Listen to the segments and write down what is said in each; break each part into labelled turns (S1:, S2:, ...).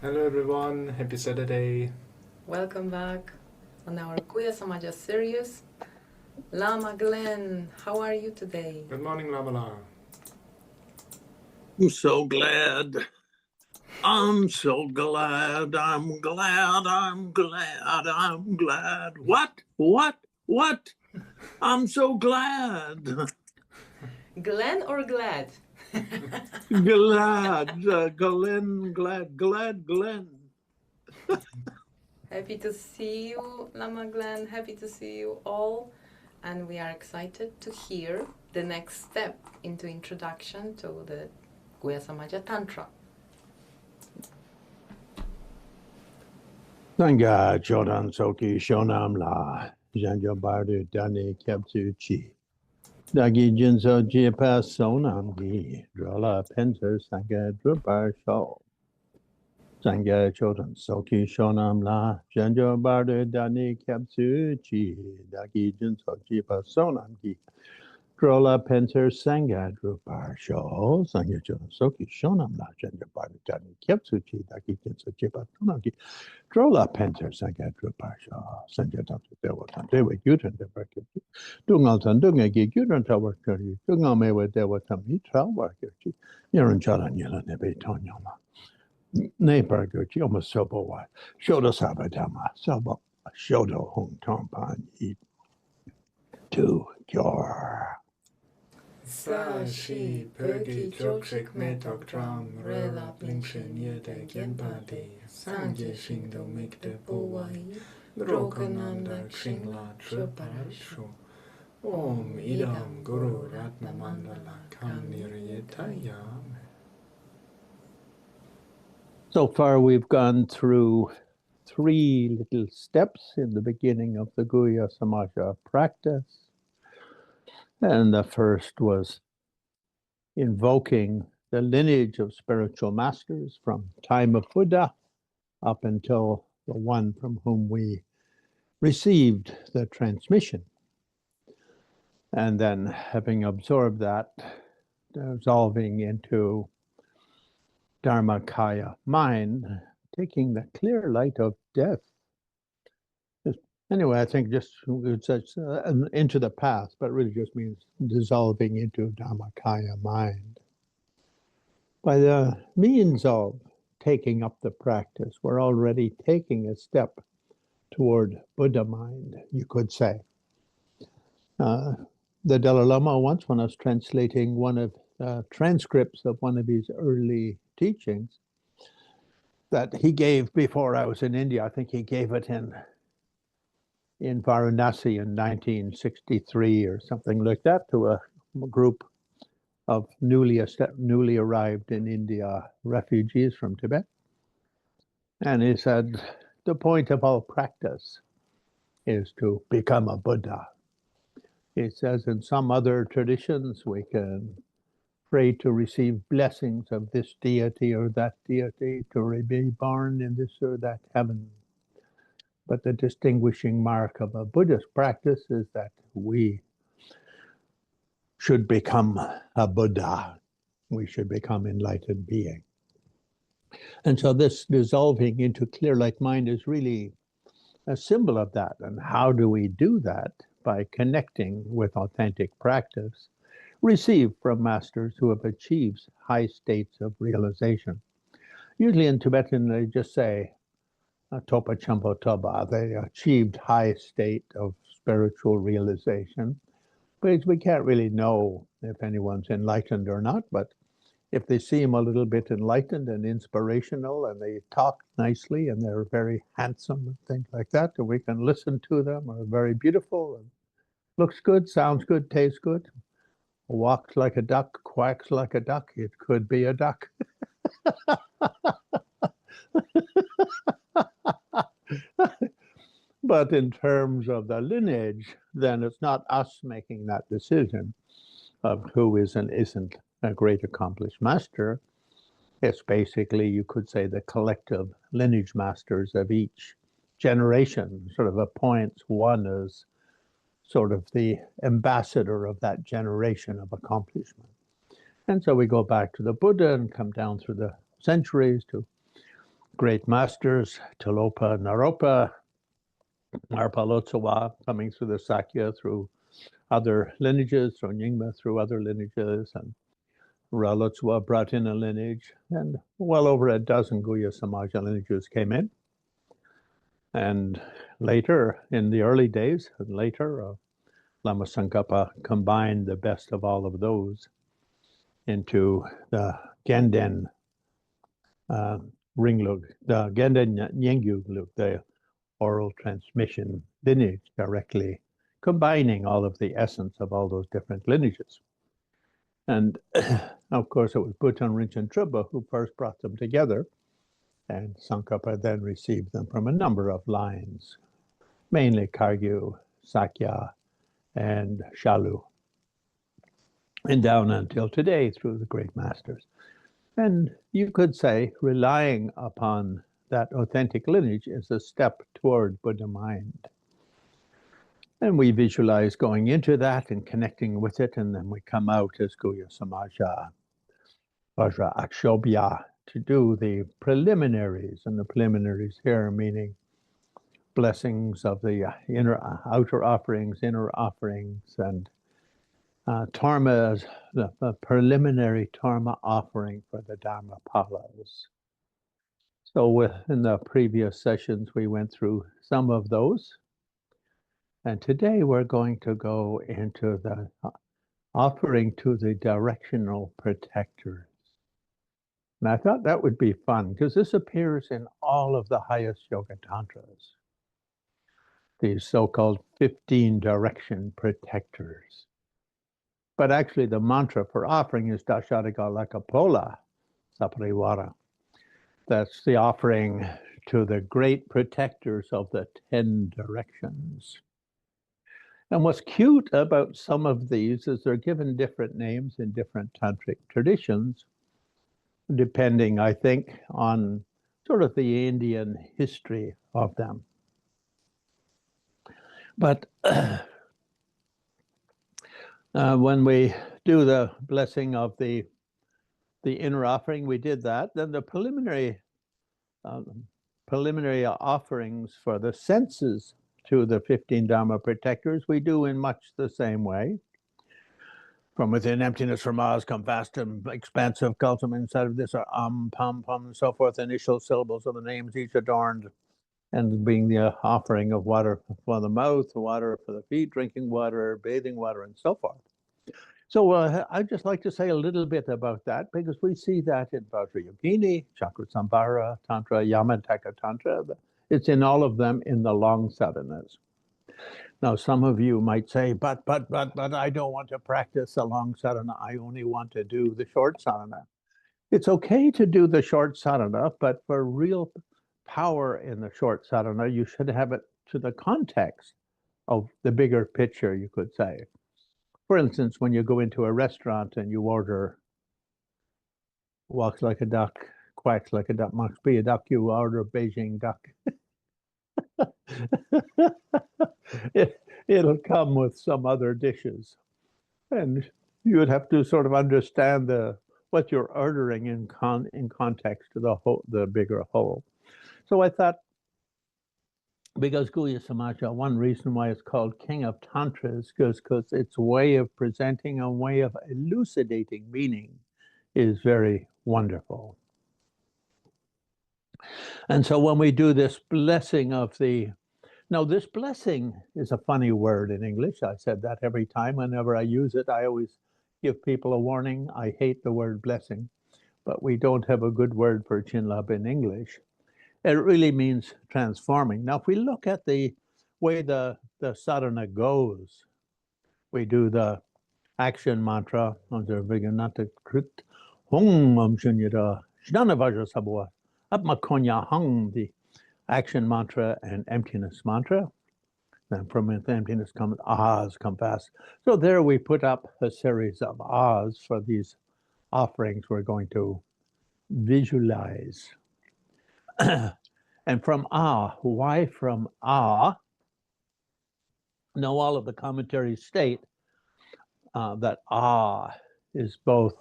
S1: Hello everyone, happy Saturday.
S2: Welcome back on our Guhyasamaja series. Lama Glenn, how are you today?
S1: Good morning, Lama.
S3: I'm so glad. I'm so glad. I'm glad. I'm glad. I'm glad. What? What? What? I'm so glad.
S2: Glenn or glad?
S3: Glad. Glenn. Glad. Glad. Glenn.
S2: Happy to see you, Lama Glenn. Happy to see you all. And we are excited to hear the next step into introduction to the Guhyasamaja Tantra.
S3: Sangha Chodan Soki Shonam La. Janjo Bardu Dani Kepsu Chi. Dagi Jinso Jipa Sonam Gi. Drola Penser Sangha Drupar Shaw. Sangha Chodan Soki Shonam La. Janjo Bardu Dani Kepsu Chi. Dagi Jinso Jipa Sonam Gi. Drola Penser Sangha Drupar Shaw. Sangha Chodan Soki Shonam La. Janjo Bardu Dani Kepsu Chi. Dagi Jinso Jipa Sonam Gi. Drola Penter Sangha Drupasha, Sangha Tantra Dewa Dewa Yutan Devarki, Dungaltan Dungagi, Yutan Tawarkari, Dungamewa Dewa Tami, Trawarki, Yaran Charan Yela Nebe Tonyama, Nebargurchi, almost Sobo Wa, Shoda Sabadama, Sabo, Shodo Hung Tompan, Eat to Yor.
S1: Sashi Pergi Jokshik Metok Dram Rela Blinkshin Yede Genpadi Sangye Shingdo Mikde Buwai Drogananda Kshingla Triparishu Om Idam Guru Ratna Mandala Kamnirayetayam.
S3: So far, we've gone through 3 little steps in the beginning of the Guhyasamaja practice. And the first was invoking the lineage of spiritual masters from time of Buddha up until the one from whom we received the transmission. And then having absorbed that, dissolving into Dharmakaya mind, taking the clear light of death. Anyway, I think just into the path, but really just means dissolving into Dharmakaya mind. By the means of taking up the practice, we're already taking a step toward Buddha mind, you could say. The Dalai Lama once, when I was translating one of transcripts of one of his early teachings that he gave before I was in India, I think he gave it in Varanasi in 1963 or something like that to a group of newly arrived in India refugees from Tibet. And he said, the point of all practice is to become a Buddha. He says in some other traditions, we can pray to receive blessings of this deity or that deity, to be born in this or that heaven. But the distinguishing mark of a Buddhist practice is that we should become a Buddha. We should become enlightened being. And so this dissolving into clear light mind is really a symbol of that. And how do we do that? By connecting with authentic practice received from masters who have achieved high states of realization. Usually in Tibetan, they just say, Topa Champo Toba, they achieved high state of spiritual realization. But we can't really know if anyone's enlightened or not, but if they seem a little bit enlightened and inspirational and they talk nicely and they're very handsome and things like that, and we can listen to them, are very beautiful and looks good, sounds good, tastes good, walks like a duck, quacks like a duck, it could be a duck. But in terms of the lineage, then it's not us making that decision of who is and isn't a great accomplished master. It's basically, you could say, the collective lineage masters of each generation sort of appoints one as sort of the ambassador of that generation of accomplishment. And so we go back to the Buddha and come down through the centuries to great masters, Tilopa, Naropa, Marpalotsawa, coming through the Sakya, through other lineages, through Nyingma, through other lineages, and Ralotswa brought in a lineage, and well over a dozen Guhyasamaja lineages came in. And later, in the early days, and later, Lama Tsongkhapa combined the best of all of those into the Genden Ringlug, the Genden Nyengyuglug, the oral transmission lineage, directly combining all of the essence of all those different lineages. And of course, it was Bhutan Rinchen Trubha who first brought them together, and Tsongkhapa then received them from a number of lines, mainly Kagyu, Sakya, and Shalu, and down until today through the great masters. And you could say relying upon that authentic lineage is a step toward Buddha mind. And we visualize going into that and connecting with it, and then we come out as Guhyasamaja, Vajra Akshobhya, to do the preliminaries, and the preliminaries here meaning blessings of the outer offerings, inner offerings, and Dharma, the preliminary Dharma offering for the Dharmapalas. So in the previous sessions, we went through some of those. And today we're going to go into the offering to the directional protectors. And I thought that would be fun because this appears in all of the highest yoga tantras, these so-called 15 direction protectors. But actually the mantra for offering is Dashadagalakapola Saparivara. That's the offering to the great protectors of the 10 directions. And what's cute about some of these is they're given different names in different tantric traditions, depending, I think, on sort of the Indian history of them. But when we do the blessing of the inner offering, we did that. Then the preliminary offerings for the senses to the 15 Dharma protectors, we do in much the same way. From within emptiness from Oz come vast and expansive cultum. Inside of this are pum, pum, and so forth, initial syllables of the names, each adorned, and being the offering of water for the mouth, water for the feet, drinking water, bathing water, and so forth. So I'd just like to say a little bit about that, because we see that in Vajrayogini, Chakrasambhara Tantra, Yamataka Tantra. It's in all of them in the long sadhanas. Now, some of you might say, but I don't want to practice a long sadhana. I only want to do the short sadhana. It's okay to do the short sadhana, but for real power in the short sadhana, you should have it to the context of the bigger picture, you could say. For instance, when you go into a restaurant and you order walks like a duck, quacks like a duck, must be a duck, you order Beijing duck. It'll come with some other dishes. And you would have to sort of understand what you're ordering in context to the bigger whole. So I thought, because Guhyasamaja, one reason why it's called King of Tantras is because its way of presenting, a way of elucidating meaning is very wonderful. And so when we do this blessing of now this blessing is a funny word in English. I said that every time. Whenever I use it, I always give people a warning. I hate the word blessing, but we don't have a good word for Chinlab in English. It really means transforming. Now, if we look at the way the sadhana goes, we do the action mantra, the action mantra and emptiness mantra. Then from within emptiness comes ahas, come fast. So there we put up a series of ahs for these offerings we're going to visualize. And from why from now all of the commentaries state that is both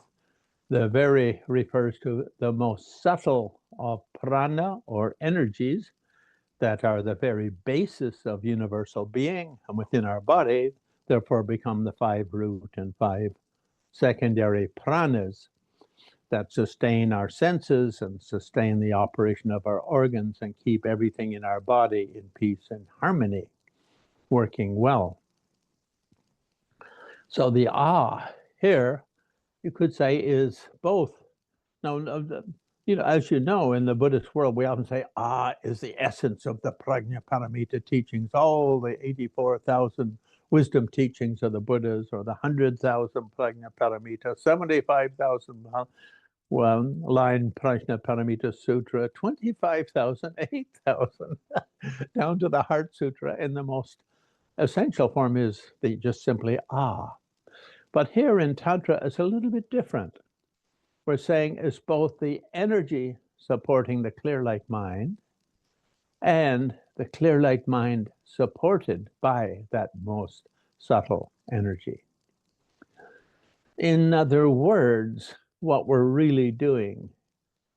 S3: refers to the most subtle of prana or energies that are the very basis of universal being and within our body, therefore become the 5 root and 5 secondary pranas that sustain our senses and sustain the operation of our organs and keep everything in our body in peace and harmony, working well. So the here, you could say, is both. Now, as you know, in the Buddhist world, we often say is the essence of the Prajnaparamita teachings, all the 84,000 wisdom teachings of the Buddhas, or the 100,000 Prajnaparamita, 75,000 line Prajnaparamita Sutra, 25,000, 8,000, down to the Heart Sutra, and the most essential form is just simply But here in Tantra, it's a little bit different. We're saying it's both the energy supporting the clear light mind and the clear light mind supported by that most subtle energy. In other words, what we're really doing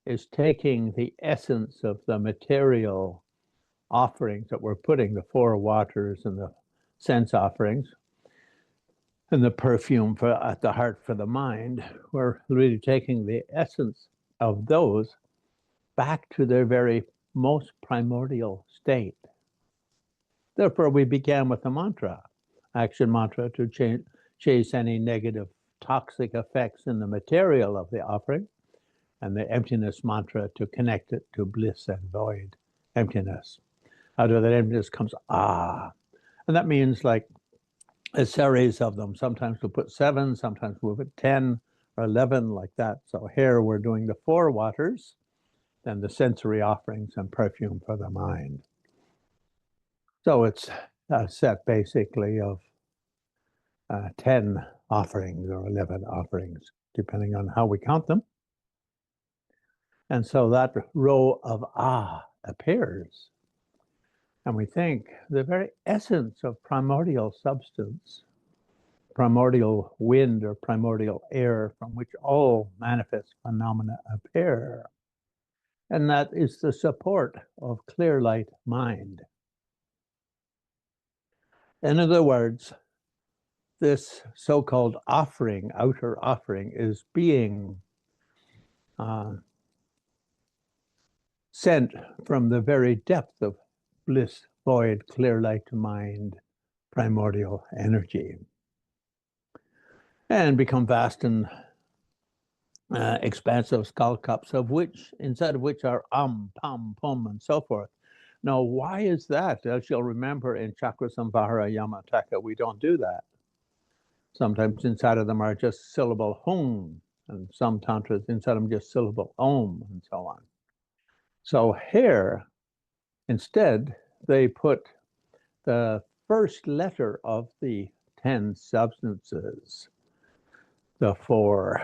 S3: is taking the essence of the material offerings that we're putting, the 4 waters and the sense offerings, and the perfume at the heart for the mind. We're really taking the essence of those back to their very most primordial state. Therefore, we began with the mantra, action mantra, to chase any negative toxic effects in the material of the offering, and the emptiness mantra to connect it to bliss and void, emptiness. Out of that emptiness comes and that means like a series of them. Sometimes we'll put 7, sometimes we'll put 10 or 11, like that. So here we're doing the 4 waters, then the sensory offerings and perfume for the mind. So it's a set basically of 10 offerings or 11 offerings, depending on how we count them. And so that row of appears. And we think the very essence of primordial substance, primordial wind or primordial air from which all manifest phenomena appear. And that is the support of clear light mind. In other words, this so-called offering, outer offering, is being sent from the very depth of bliss, void, clear light mind, primordial energy, and become vast and expansive skull cups, inside of which are pam, pum, and so forth. Now, why is that? As you'll remember, in Chakra Samvara Yamataka, we don't do that. Sometimes inside of them are just syllable hum, and some tantras inside of them just syllable om, and so on. So here, instead, they put the first letter of the 10 substances, the 4,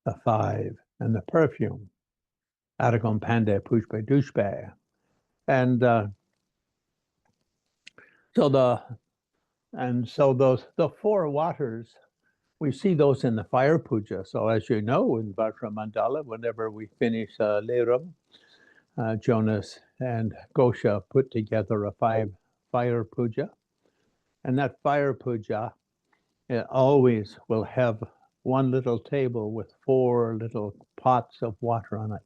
S3: the 5, and the perfume, Adagam, Pande, Pushpe, Dushpe. And so the 4 waters, we see those in the fire puja. So as you know, in Vajra Mandala, whenever we finish Lerum, Jonas and Gosha put together a 5 fire puja. And that fire puja, it always will have one little table with 4 little pots of water on it.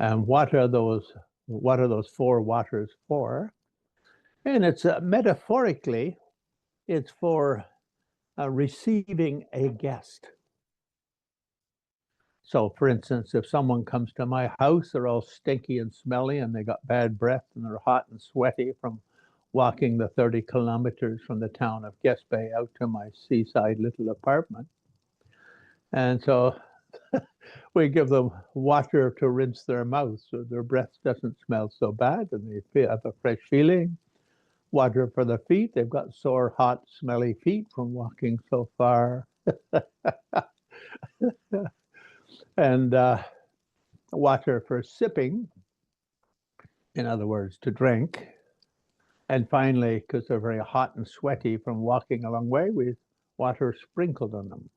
S3: And what are those 4 waters for? And it's metaphorically, it's for receiving a guest. So for instance, if someone comes to my house, they're all stinky and smelly and they got bad breath and they're hot and sweaty from walking the 30 kilometers from the town of Gespe out to my seaside little apartment. And so we give them water to rinse their mouth so their breath doesn't smell so bad and they have a fresh feeling. Water for the feet. They've got sore, hot, smelly feet from walking so far. And water for sipping, in other words, to drink. And finally, because they're very hot and sweaty from walking a long way, with water sprinkled on them.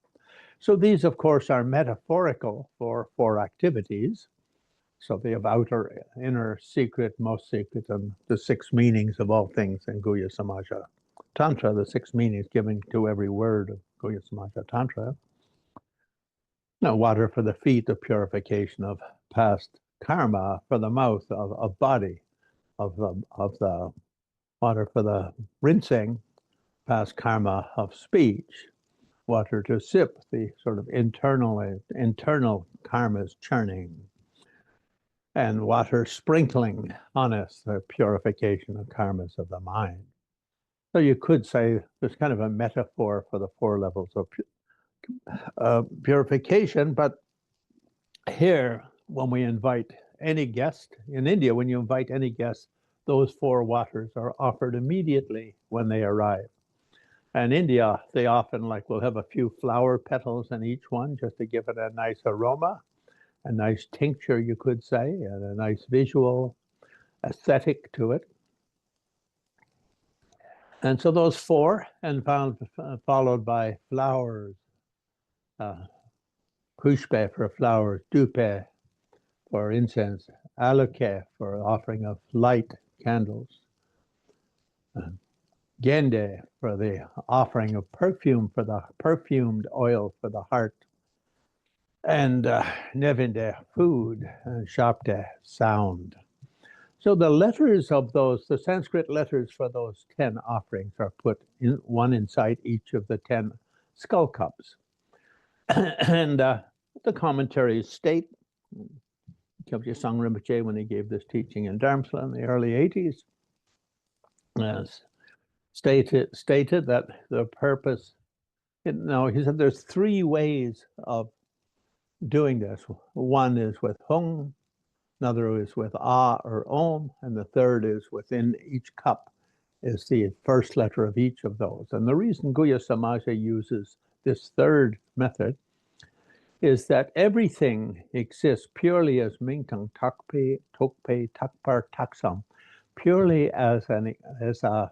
S3: So these, of course, are metaphorical for activities. So they have outer, inner, secret, most secret, and the 6 meanings of all things in Guhyasamaja Tantra, the 6 meanings given to every word of Guhyasamaja Tantra. Now, water for the feet, the purification of past karma; for the mouth, of body, of the water for the rinsing, past karma of speech; water to sip, the sort of internal karmas churning; and water sprinkling on us, the purification of karmas of the mind. So you could say there's kind of a metaphor for the 4 levels of purification. But here, when we invite any guest in India, when you invite any guest, those 4 waters are offered immediately when they arrive. And India, they often will have a few flower petals in each one just to give it a nice aroma, a nice tincture, you could say, and a nice visual aesthetic to it. And so those 4, and followed by flowers, pushpe for flowers, dupe for incense, aloke for offering of light candles, gende for the offering of perfume, for the perfumed oil for the heart, and nevinde, food, and shapte, sound. So the letters of those, the Sanskrit letters for those 10 offerings are put in one inside each of the 10 skull cups. And the commentaries state, Guhyasamaja Rinpoche, when he gave this teaching in Dharamsala in the early 80s, stated that the purpose, he said there's 3 ways of doing this. One is with hung, another is with ah or om, and the third is within each cup is the first letter of each of those. And the reason Guhyasamaja uses this third method is that everything exists purely as mingtang takpe, tokpe, takpar, taksam, purely as a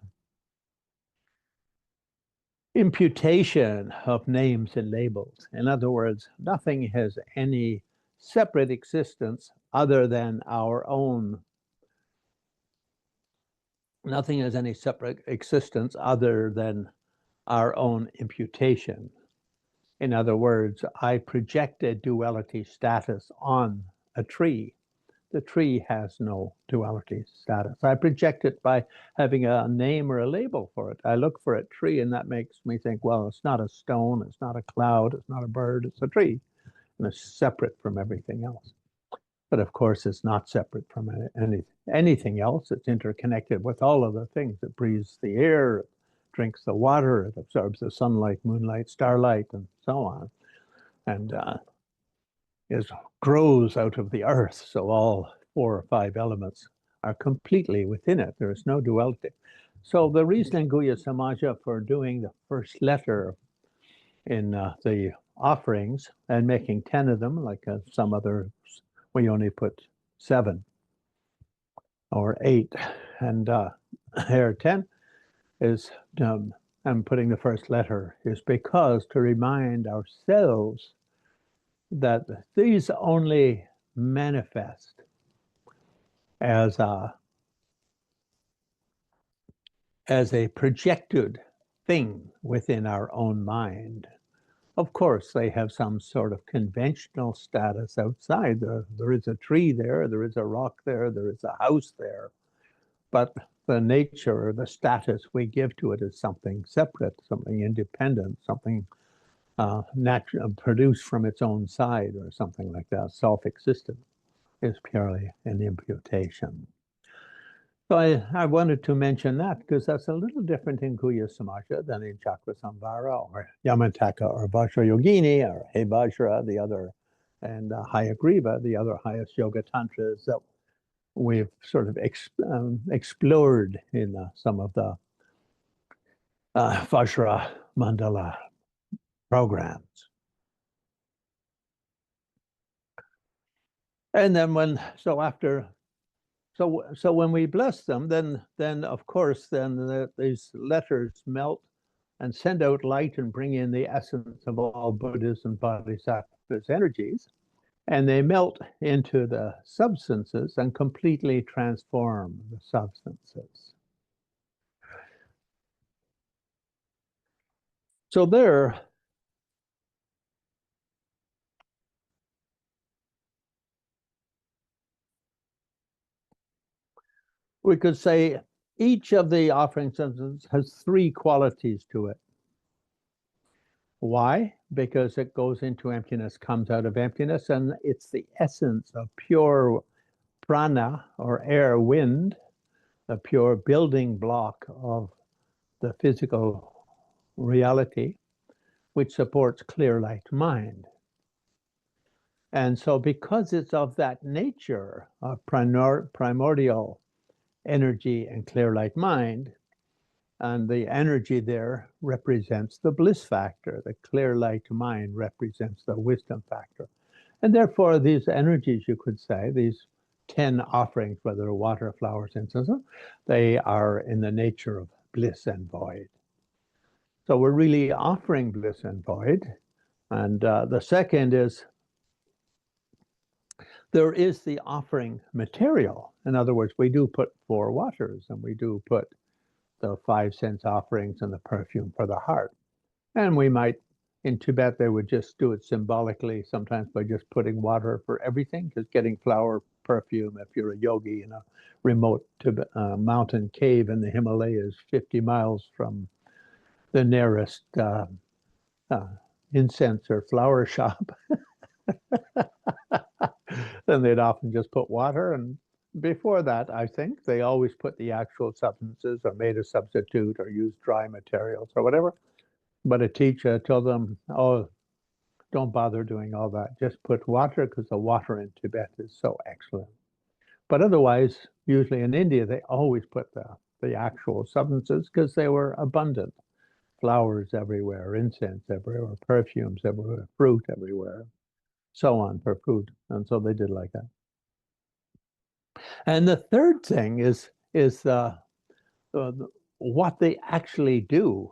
S3: imputation of names and labels. In other words, nothing has any separate existence other than our own. Nothing has any separate existence other than our own imputation. In other words, I project a duality status on a tree. The tree has no duality status. I project it by having a name or a label for it. I look for a tree, and that makes me think, well, it's not a stone, it's not a cloud, it's not a bird, it's a tree. And it's separate from everything else. But of course, it's not separate from anything else. It's interconnected with all of the things. It breathes the air, it drinks the water, it absorbs the sunlight, moonlight, starlight, and so on. And grows out of the earth. So all 4 or 5 elements are completely within it. There is no duality. So the reason in Guhyasamaja for doing the first letter in the offerings and making 10 of them, like some others, we only put 7 or 8. And here 10 is, and putting the first letter is because to remind ourselves that these only manifest as a projected thing within our own mind. Of course, they have some sort of conventional status outside. There is a tree there, there is a rock there, there is a house there. But the nature or the status we give to it is something separate, something independent, something natural, produced from its own side or something like that. Self-existent is purely an imputation. So I wanted to mention that because that's a little different in Guhyasamaja than in Chakrasamvara or Yamantaka or Vajrayogini or He Vajra, the other, and Hayagriva, the other highest yoga tantras that we've sort of explored in some of the Vajra Mandala programs. And then when we bless them, then of course these letters melt and send out light and bring in the essence of all Buddhas and Bodhisattvas energies. and they melt into the substances and completely transform the substances. So there, we could say each of the offering substances has three qualities to it. Why? Because it goes into emptiness, comes out of emptiness, and it's the essence of pure prana, or air, wind, the pure building block of the physical reality, which supports clear light mind. And so because it's of that nature of primordial energy and clear light mind, and the energy there represents the bliss factor, the clear light mind represents the wisdom factor. And therefore these energies, you could say, these 10 offerings, whether water, flowers, incense, they are in the nature of bliss and void. So we're really offering bliss and void. And the second is there is the offering material. In other words, we do put 4 waters, and we do put the 5 sense offerings and the perfume for the heart. And we might, in Tibet, they would just do it symbolically, sometimes by just putting water for everything, because getting flower perfume, if you're a yogi in a remote mountain cave in the Himalayas, 50 miles from the nearest incense or flower shop, then they'd often just put water. And before that, I think they always put the actual substances or made a substitute or used dry materials or whatever. But a teacher told them, oh, don't bother doing all that. Just put water, because the water in Tibet is so excellent. But otherwise, usually in India, they always put the actual substances because they were abundant. Flowers everywhere, incense everywhere, perfumes everywhere, fruit everywhere, so on for food. And so they did like that. And the third thing is what they actually do.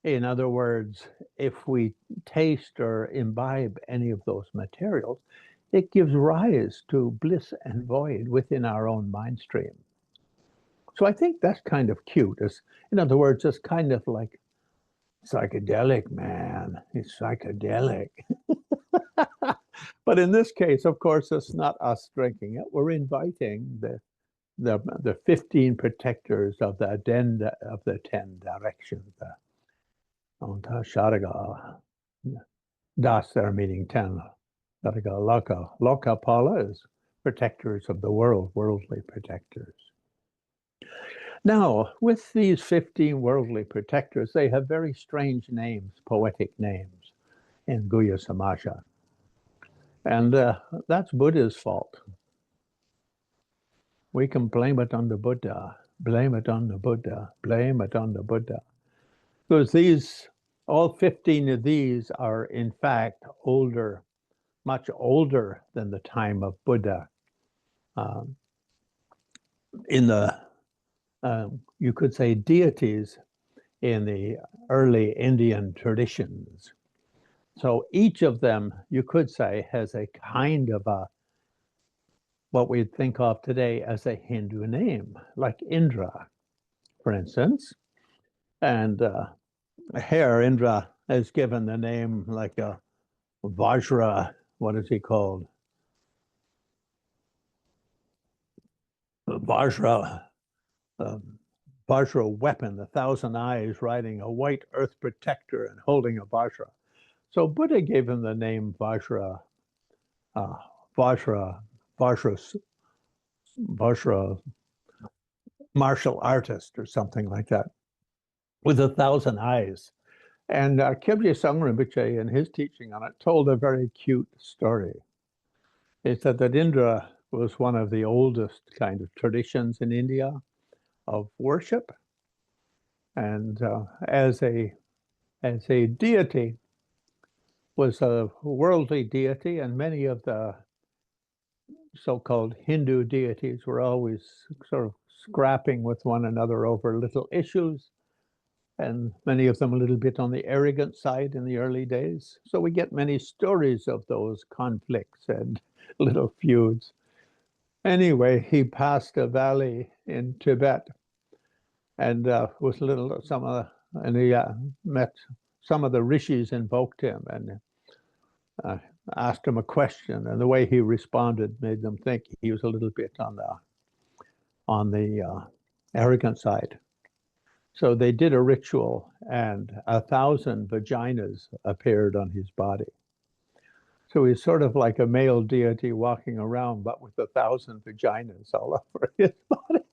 S3: In other words, if we taste or imbibe any of those materials, it gives rise to bliss and void within our own mind stream. So I think that's kind of cute. In other words, it's kind of like psychedelic, man. It's psychedelic. But in this case, of course, it's not us drinking it. We're inviting the 15 protectors of the 10 directions. Anta Sharaga Das, they're meaning 10. Sharaga Loka. Loka Pala is protectors of the world, worldly protectors. Now, with these 15 worldly protectors, they have very strange names, poetic names in Guhyasamaja. And that's Buddha's fault. We can blame it on the Buddha, blame it on the Buddha, blame it on the Buddha. Because all 15 of these are in fact older, much older than the time of Buddha. In the, you could say, deities in the early Indian traditions. So each of them, you could say, has a kind of what we'd think of today as a Hindu name, like Indra, for instance. And here, Indra is given the name like a Vajra, what is he called? Vajra, Vajra weapon, 1,000 eyes, riding a white earth protector and holding a Vajra. So Buddha gave him the name Vajra, Vajra martial artist or something like that, with 1,000 eyes. And Kyabje Sangren Rinpoche, in his teaching on it, told a very cute story. He said that Indra was one of the oldest kind of traditions in India of worship. And as a deity, was a worldly deity, and many of the so-called Hindu deities were always sort of scrapping with one another over little issues. and many of them a little bit on the arrogant side in the early days. So we get many stories of those conflicts and little feuds. Anyway, he passed a valley in Tibet and was and he met some of the rishis, invoked him and asked him a question, and the way he responded made them think he was a little bit on the arrogant side. So they did a ritual, and 1,000 vaginas appeared on his body. So he's sort of like a male deity walking around, but with 1,000 vaginas all over his body.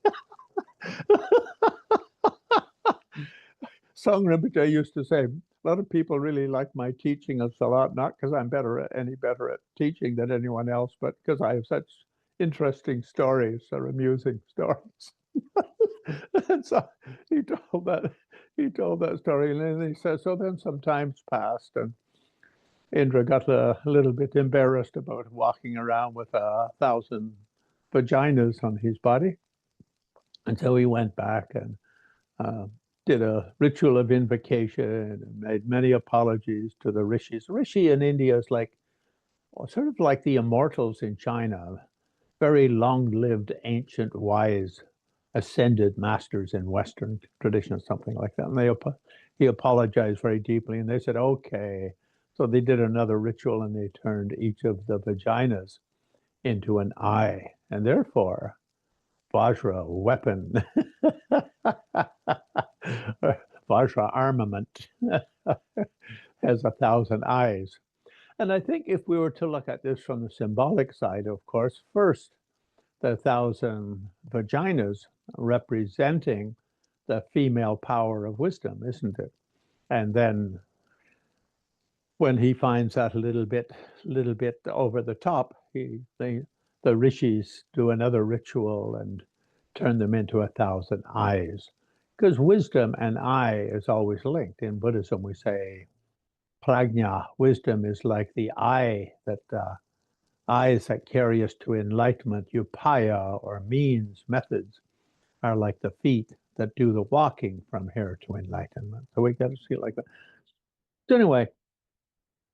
S3: Song Rinpoche used to say, a lot of people really like my teaching of Salat, not because I'm any better at teaching than anyone else, but because I have such interesting stories or amusing stories. And so he told that story, and then he says, so then some times passed, and Indra got a little bit embarrassed about walking around with 1,000 vaginas on his body. And so he went back and did a ritual of invocation and made many apologies to the rishis. Rishi in India is like, sort of like the immortals in China, very long-lived, ancient, wise, ascended masters in Western tradition or something like that. And he apologized very deeply, and they said, okay. So they did another ritual, and they turned each of the vaginas into an eye, and therefore Vajra weapon, Vajra armament has 1,000 eyes. And I think if we were to look at this from the symbolic side, of course, first, the 1,000 vaginas representing the female power of wisdom, isn't it? And then when he finds that a little bit over the top, the rishis do another ritual and turn them into 1,000 eyes. Because wisdom and eye is always linked. In Buddhism, we say prajna, wisdom is like the eye eyes that carry us to enlightenment. Upaya, or means, methods, are like the feet that do the walking from here to enlightenment. So we got to see it like that. So anyway,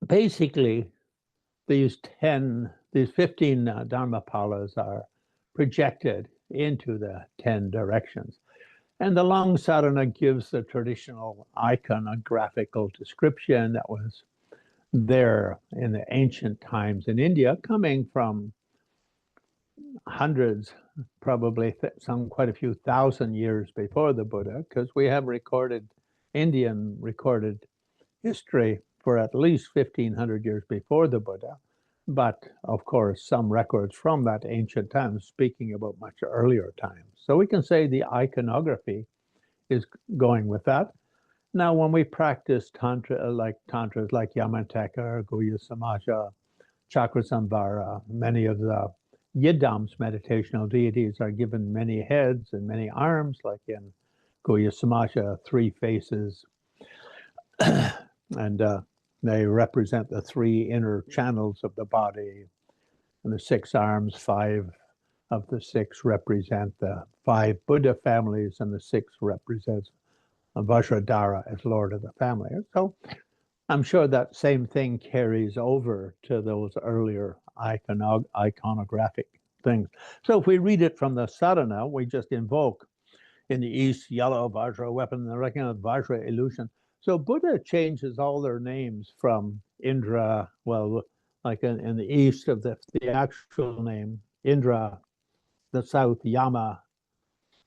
S3: basically, these 15 Dharmapalas are projected into the 10 directions. And the long sadhana gives the traditional iconographical description that was there in the ancient times in India, coming from hundreds, probably quite a few thousand years before the Buddha, because we have Indian recorded history for at least 1,500 years before the Buddha. But of course, some records from that ancient time speaking about much earlier times. So we can say the iconography is going with that. Now, when we practice tantras like Yamateka, Guhyasamaja, Chakrasamvara, many of the Yidams, meditational deities, are given many heads and many arms, like in Guhyasamaja, 3 faces. And they represent the 3 inner channels of the body. And the 6 arms, 5 of the 6 represent the 5 Buddha families, and the 6 represents Vajradhara as Lord of the family. So I'm sure that same thing carries over to those earlier iconographic things. So if we read it from the sadhana, we just invoke in the East, yellow Vajra weapon, the reckoning Vajra illusion. So Buddha changes all their names from Indra, well, like in the East of the actual name, Indra, the South, Yama,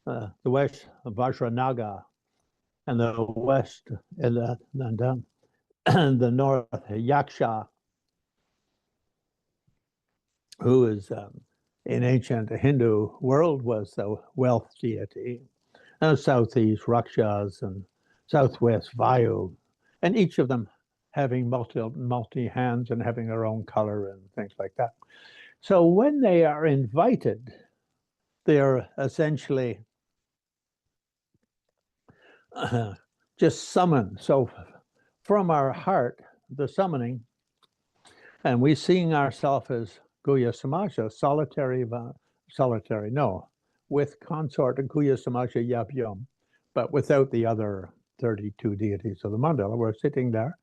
S3: the West, Vajranaga, and the West, and the North, Yaksha, who is in ancient Hindu world was the wealth deity, and the Southeast, Rakshas, and Southwest, Vayu, and each of them having multi hands and having their own color and things like that. So when they are invited, they are essentially just summoned. So from our heart, the summoning, and we seeing ourselves as Guhyasamaja, with consort Guhyasamaja Yapyam, but without the other 32 deities of the mandala. We're sitting there,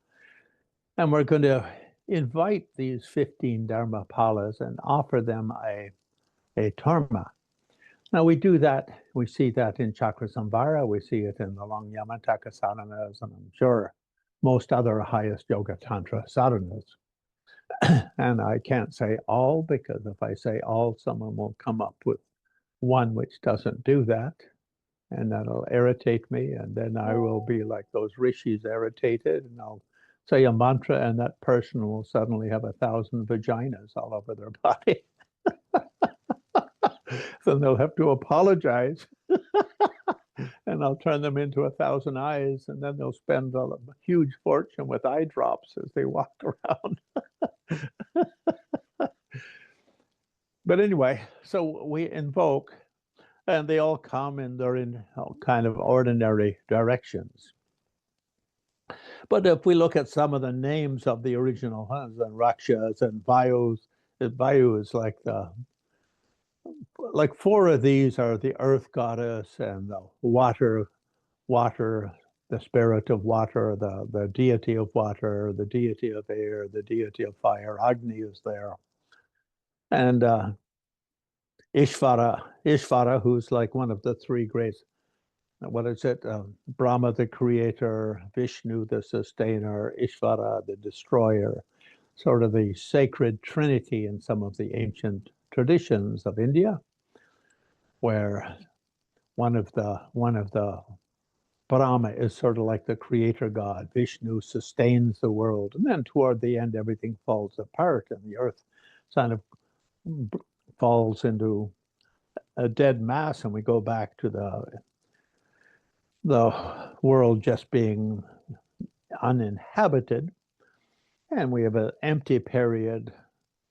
S3: and we're going to invite these 15 Dharmapalas and offer them a dharma. Now we do that, we see that in Chakra Samvara, we see it in the Long Yamataka sadhanas, and I'm sure most other highest yoga tantra sadhanas. And I can't say all, because if I say all, someone will come up with one which doesn't do that, and that'll irritate me, and then I will be like those rishis, irritated, and I'll say a mantra, and that person will suddenly have 1,000 vaginas all over their body. Then they'll have to apologize, and I'll turn them into 1,000 eyes, and then they'll spend a huge fortune with eye drops as they walk around. But anyway, so we invoke, and they all come, and they're in kind of ordinary directions. But if we look at some of the names of the original ones, and Rakshas and Vayus, Vayu is like 4 of these are the earth goddess, and the water, the spirit of water, the deity of water, the deity of air, the deity of fire. Agni is there. And Ishvara, who's like one of the 3 great, what is it? Brahma, the creator, Vishnu, the sustainer, Ishvara, the destroyer, sort of the sacred trinity in some of the ancient traditions of India, where one of the Brahma is sort of like the creator god. Vishnu sustains the world, and then toward the end, everything falls apart, and the earth kind of falls into a dead mass, and we go back to the world just being uninhabited, and we have an empty period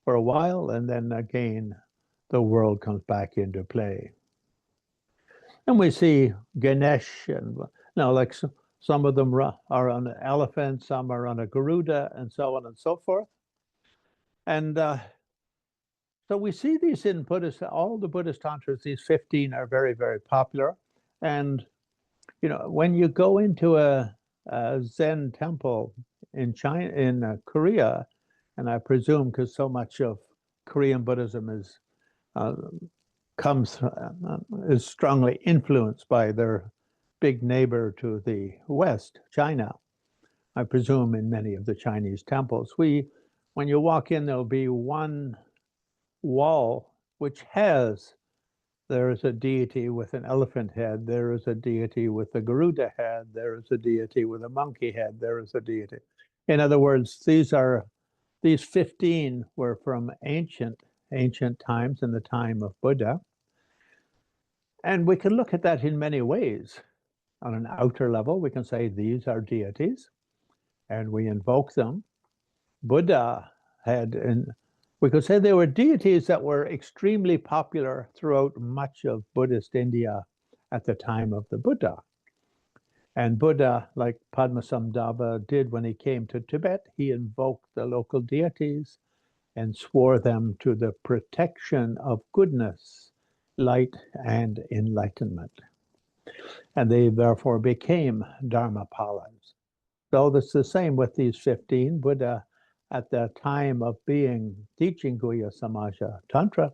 S3: for a while, and then again the world comes back into play. And we see Ganesh, and now like some of them are on an elephant, some are on a Garuda, and so on and so forth. And so we see these in Buddhist, all the Buddhist tantras. These 15 are very, very popular. And you know, when you go into a Zen temple in China, in Korea, and I presume because so much of Korean Buddhism is is strongly influenced by their big neighbor to the west, China. I presume in many of the Chinese temples, when you walk in, there'll be one wall which there is a deity with an elephant head, there is a deity with a Garuda head, there is a deity with a monkey head, there is a deity. In other words, these 15 were from ancient times, in the time of Buddha. And we can look at that in many ways. On an outer level, we can say these are deities, and we invoke them. Buddha we could say they were deities that were extremely popular throughout much of Buddhist India at the time of the Buddha. And Buddha, like Padmasambhava did when he came to Tibet, he invoked the local deities and swore them to the protection of goodness, light, and enlightenment. And they therefore became Dharmapalas. So it's the same with these 15. Buddha, at the time of teaching Guhyasamaja Tantra,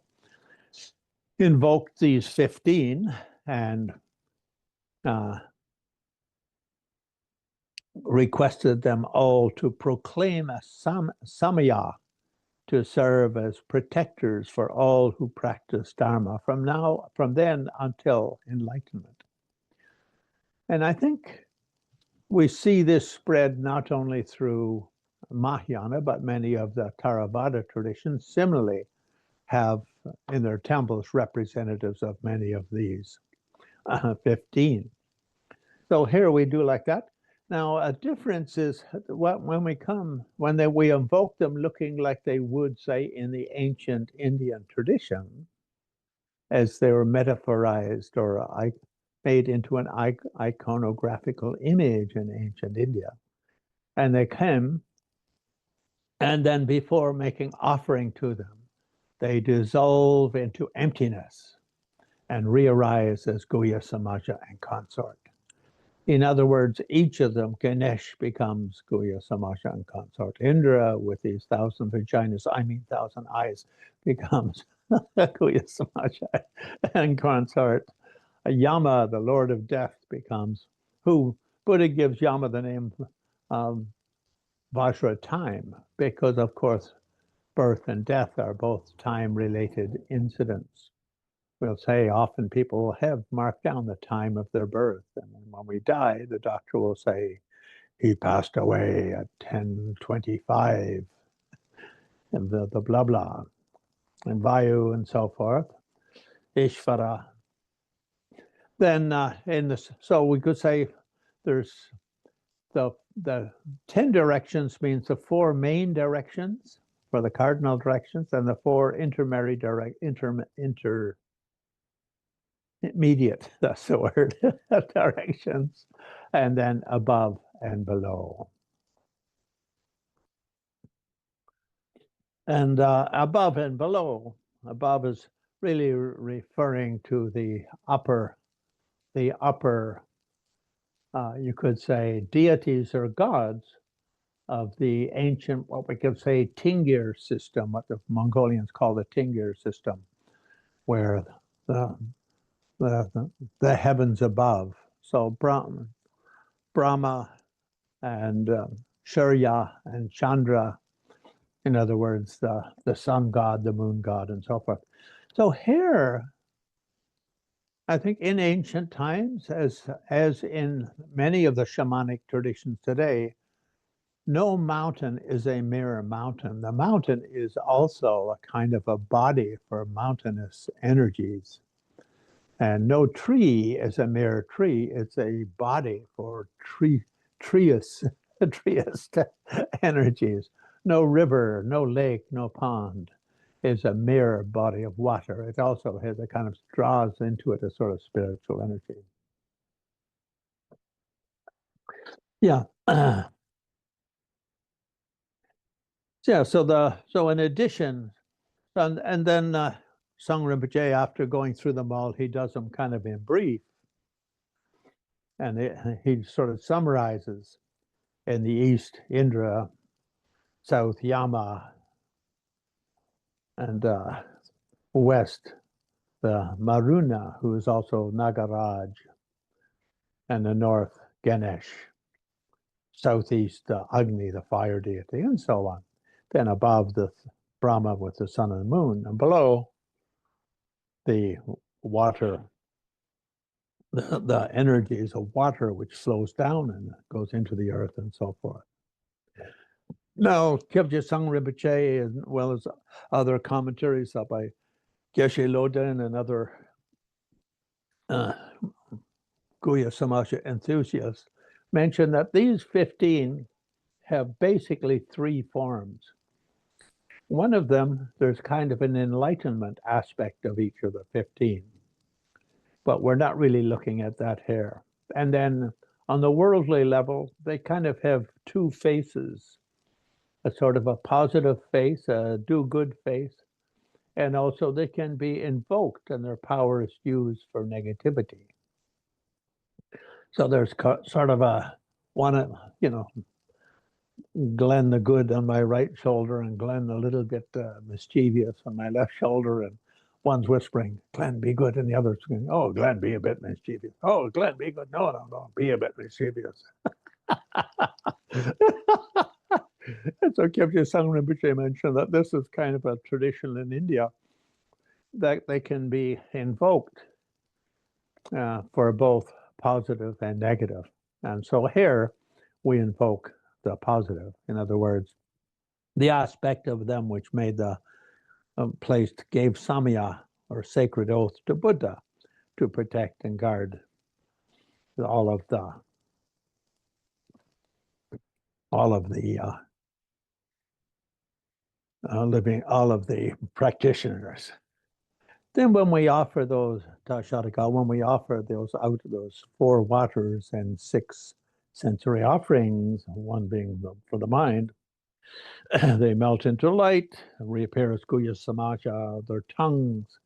S3: invoked these 15 and requested them all to proclaim a samaya, to serve as protectors for all who practice Dharma from then until enlightenment. And I think we see this spread not only through Mahayana, but many of the Theravada traditions similarly have in their temples representatives of many of these 15. So here we do like that. Now, a difference is when we invoke them looking like they would, say, in the ancient Indian tradition, as they were metaphorized or made into an iconographical image in ancient India. And they came, and then before making offering to them, they dissolve into emptiness and re-arise as Guhyasamaja and consort. In other words, each of them, Ganesh becomes Guhyasamaja and consort. Indra, with these 1,000 vaginas, 1,000 eyes, becomes Guhyasamaja and consort. Yama, the Lord of Death, becomes, who Buddha gives Yama the name Vajra, time, because of course birth and death are both time-related incidents. We'll say often people have marked down the time of their birth, and when we die, the doctor will say, he passed away at 10:25, and the blah blah, and Vayu and so forth, Ishvara. Then so we could say there's the 10 directions means the 4 main directions for the cardinal directions, and the 4 intermediate, that's the word, directions, and then above and below. And above and below, above is really referring to the upper, you could say, deities or gods of the ancient, what we could say, Tingir system, what the Mongolians call the Tingir system, where the heavens above. So Brahma and Surya and Chandra, in other words, the sun god, the moon god, and so forth. So here, I think in ancient times, as in many of the shamanic traditions today, no mountain is a mere mountain. The mountain is also a kind of a body for mountainous energies. And no tree is a mere tree. It's a body for treeist energies. No river, no lake, no pond is a mere body of water. It also has a kind of draws into it a sort of spiritual energy. Yeah. Yeah, so in addition, and then Sung Rinpoche, after going through them all, he does them kind of in brief. And he sort of summarizes: in the east, Indra; south, Yama; and west, the Maruna, who is also Nagaraj; and the north, Ganesh; southeast, Agni, the fire deity, and so on. Then above, the Brahma with the sun and moon, and below, the water, the energies of water which flows down and goes into the earth and so forth. Now, Kyabje Sung Rinpoche, as well as other commentaries by Geshe Loden and other Guhyasamaja enthusiasts, mention that these 15 have basically 3 forms. One of them, there's kind of an enlightenment aspect of each of the 15, but we're not really looking at that here. And then on the worldly level, they kind of have 2 faces, a sort of a positive face, a do-good face, and also they can be invoked and their power is used for negativity. So there's sort of a one, Glenn the good on my right shoulder and Glenn a little bit mischievous on my left shoulder, and one's whispering, Glenn, be good, and the other's going, oh, Glenn, be a bit mischievous. Oh, Glenn, be good. No, be a bit mischievous. And so Kyabje Sung Rinpoche mentioned that this is kind of a tradition in India, that they can be invoked for both positive and negative. And so here we invoke the positive. In other words, the aspect of them which made the gave Samya, or sacred oath, to Buddha to protect and guard all of the practitioners. Then when we offer those Tashataka, when we offer those 4 waters and 6 sensory offerings, one being for the mind, they melt into light, reappear as Guhyasamaja. Their tongues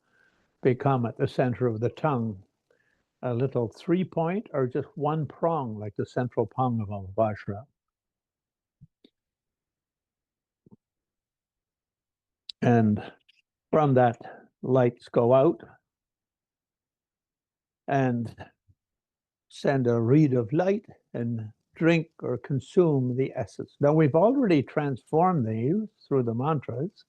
S3: become at the center of the tongue, a little 3-point or just one prong, like the central prong of a vajra. And from that, lights go out and send a reed of light and drink or consume the essence. Now, we've already transformed these through the mantras,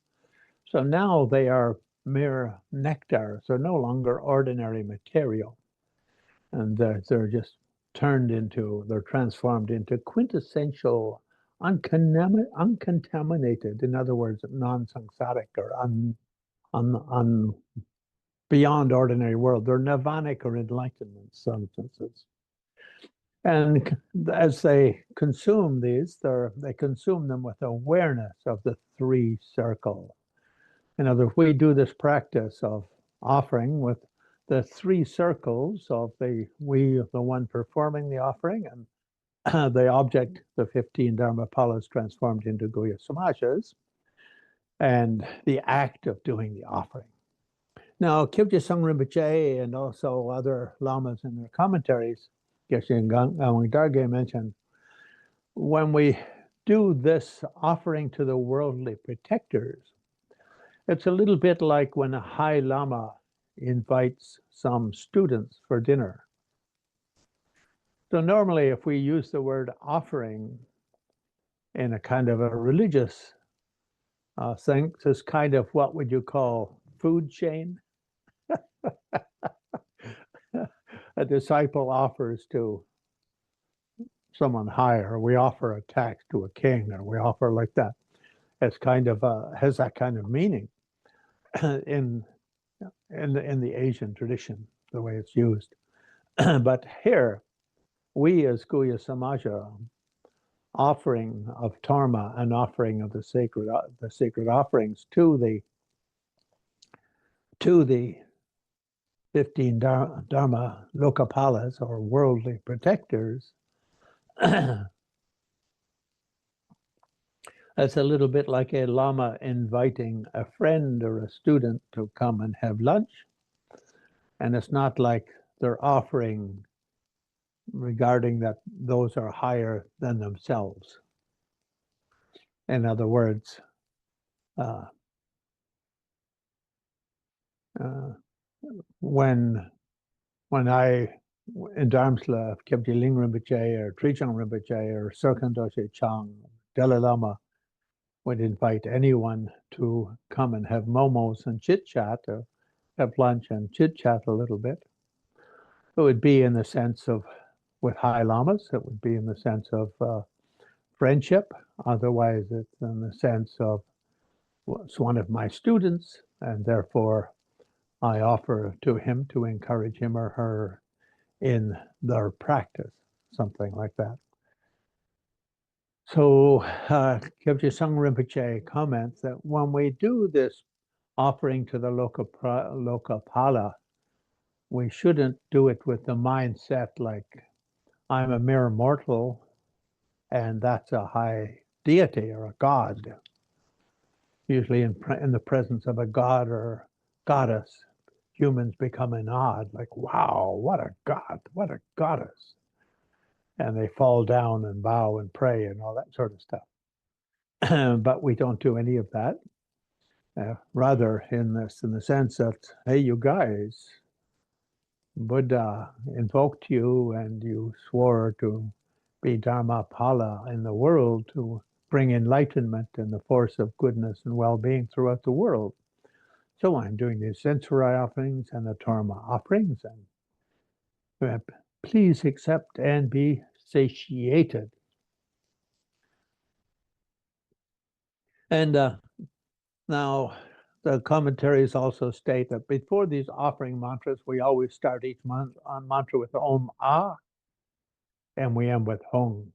S3: so now they are mere nectar, so no longer ordinary material. And they're just they're transformed into quintessential, uncontaminated, in other words, non-samsaric or beyond ordinary world. They're nirvanic or enlightenment substances. And as they consume these, they consume them with awareness of the three circle. In other words, we do this practice of offering with the three circles of the one performing the offering, and the object, the 15 Dharmapalas transformed into Guhyasamajas, and the act of doing the offering. Now, Kyabje Rinpoche and also other lamas in their commentaries, Geshe Ngawang Darge mentioned, when we do this offering to the worldly protectors, it's a little bit like when a high lama invites some students for dinner. So normally, if we use the word offering in a kind of a religious thing, it's kind of what would you call food chain? A disciple offers to someone higher, we offer a tax to a king, or we offer like that. It's kind of has that kind of meaning in the Asian tradition, the way it's used. But here, we as Guhyasamaja, offering of Dharma, an offering of the sacred offerings to the 15 Dharma Lokapalas, or worldly protectors, it's a little bit like a lama inviting a friend or a student to come and have lunch. And it's not like they're offering regarding that those are higher than themselves. In other words, when I in Dharmsla, Kyabje Ling Rinpoche or Trijang Rinpoche or Serkan Doshe Chang, Dalai Lama would invite anyone to come and have momos and chit chat, or have lunch and chit chat a little bit. It would be in the sense of, with high lamas, it would be in the sense of friendship. Otherwise, it's in the sense of, well, it's one of my students, and therefore I offer to him to encourage him or her in their practice, something like that. So Kyabje Sangye Rinpoche comments that when we do this offering to the Lokapala, we shouldn't do it with the mindset like, I'm a mere mortal and that's a high deity or a god. Usually in the presence of a god or goddess, humans become awed, like, wow, what a god, what a goddess. And they fall down and bow and pray and all that sort of stuff. But we don't do any of that. Rather, in the sense that, hey, you guys, Buddha invoked you and you swore to be Dharmapala in the world, to bring enlightenment and the force of goodness and well-being throughout the world. So I'm doing these sensory offerings and the Dharma offerings, and please accept and be satiated. And now the commentaries also state that before these offering mantras, we always start each mantra with Om Ah, and we end with Hung.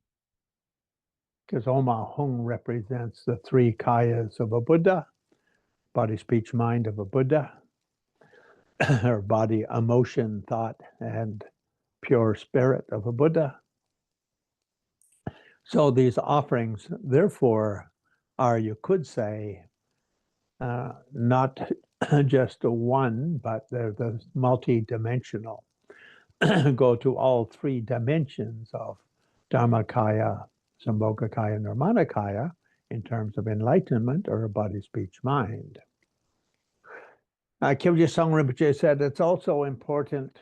S3: Because Om Ah Hung represents the three kayas of a Buddha, body, speech, mind of a Buddha, or body, emotion, thought, and pure spirit of a Buddha. So these offerings, therefore, are, you could say, not just a one, but they're multi-dimensional. go to all three dimensions of Dharmakaya, Sambhogakaya, and Nirmanakaya in terms of enlightenment or body, speech, mind. Kyugyasang Rinpoche said it's also important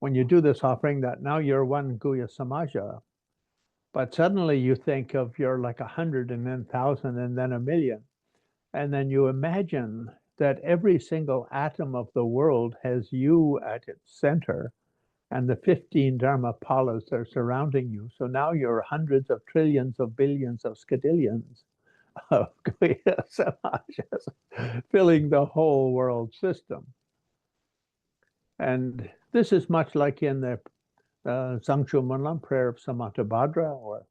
S3: when you do this offering that now you're one Guhyasamaja, but suddenly you think of you're like 100 and then 1,000 and then 1,000,000. And then you imagine that every single atom of the world has you at its center and the 15 Dharmapalas are surrounding you. So now you're hundreds of trillions of billions of skadillions of Guhyasamajas filling the whole world system. And this is much like in the Zangchu Munlam prayer of Samantabhadra, or